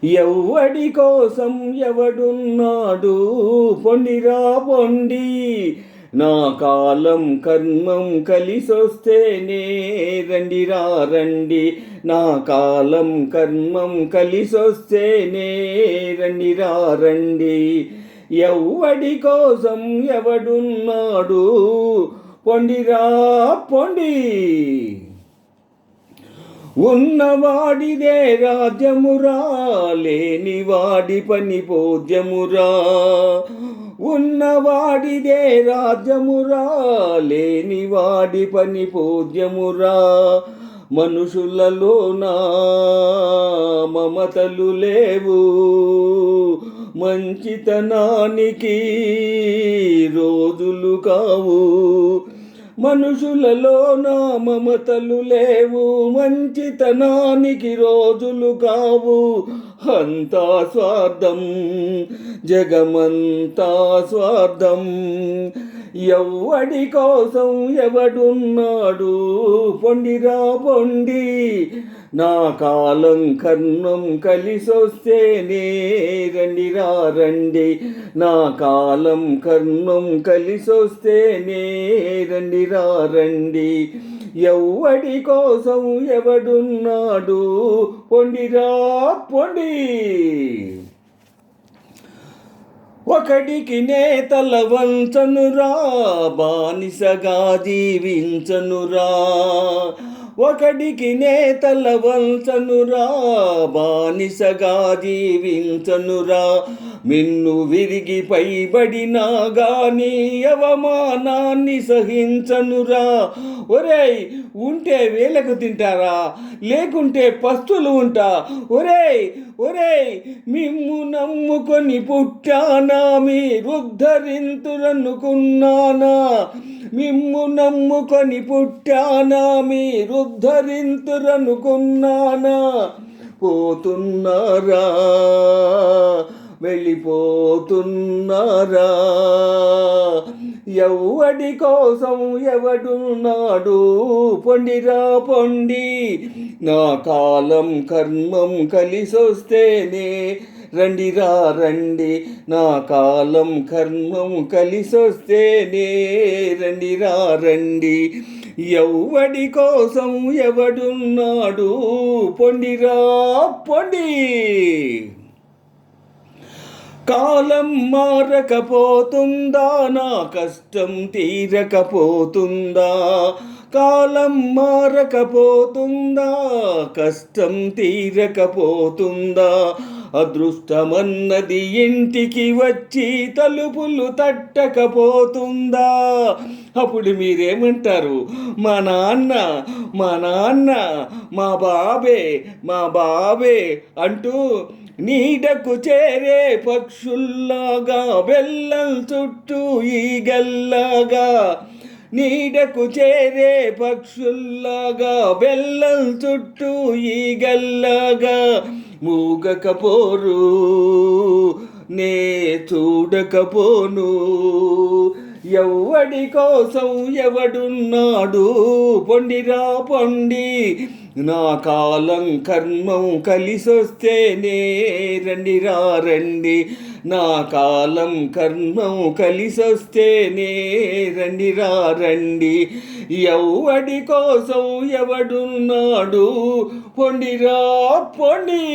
ఎవ్వడి కోసం ఎవడున్నాడు, పొండిరా పొండి. నా కాలం కర్మం కలిసొస్తేనే రండిరా రండి. నా కాలం కర్మం కలిసొస్తేనే రండిరా రండి. ఎవ్వడి కోసం ఎవడున్నాడు, పొండిరా పొండి. ఉన్నవాడిదే రాజ్యమురా, లేనివాడి పని పూజ్యమురా. ఉన్నవాడిదే రాజ్యమురా, లేనివాడి పని పూజ్యమురా. మనుషులలోన మమతలు లేవు, మంచితనానికి రోజులు కావు. మనుషులలోన మమతలు లేవు, మంచితనానికి రోజులు కావు. అంతా స్వార్థం, జగమంతా స్వార్థం. ఎవ్వడి కోసం ఎవడున్నాడు, పొండిరా పొండి. నా కాలం కర్మం కలిసొస్తేనే రండిరా రండి. నా కాలం కర్మం కలిసొస్తేనే రండిరా రండి. ఎవ్వడి కోసం ఎవడున్నాడు, పొండిరా పొండి. ఒకడికి నేతల వంచనురా, బానిసగా జీవించనురా. ఒకడికి నేతల వంచనురా, బానిసగా జీవించనురా. మిన్ను విరిగి పైబడినా గాని అవమానాన్ని సహించనురా. ఒరేయ్, ఉంటే వేలకు తింటారా, లేకుంటే పస్తులు ఉంటా. ఒరేయ్ ఒరేయ్, మిమ్ము నమ్ముకొని పుట్టానా, మీరుద్ధరింతురనుకున్నానా. మిమ్ము నమ్ముకొని పుట్టానా, మీరుద్ధరింతురనుకున్నానా. పోతున్నారా, వెళ్ళిపోతున్నారా. ఎవ్వడి కోసం ఎవడున్నాడు, పొండిరా పొండి. నా కాలం కర్మం కలిసొస్తేనే రండిరా రండి. నా కాలం కర్మం కలిసొస్తేనే రండిరా రండి. ఎవ్వడి కోసం ఎవడున్నాడు, పొండిరా పొండి. కాలం మారకపోతుందా, నా కష్టం తీరకపోతుందా. కాలం మారకపోతుందా, కష్టం తీరకపోతుందా. అదృష్టమన్నది ఇంటికి వచ్చి తలుపులు తట్టకపోతుందా. అప్పుడు మీరేమంటారు, మా నాన్న మా బాబే అంటూ నీడకు చేరే పక్షుల్లాగా, బెల్లం చుట్టూ ఈగల్లాగా. నీడకు చేరే పక్షుల్లాగా, బెల్లం చుట్టూ ఈగల్లాగా. మూగకపోరు, నే చూడకపోను. ఎవ్వడి కోసం ఎవడున్నాడు, పొండిరా పొండి. నా కాలం కర్మం కలిసొస్తేనే రండిరా రండి. నా కాలం కర్మం కలిసొస్తేనే రండిరా రండి. ఎవ్వడి కోసం ఎవడున్నాడు, పొండిరా పొండి.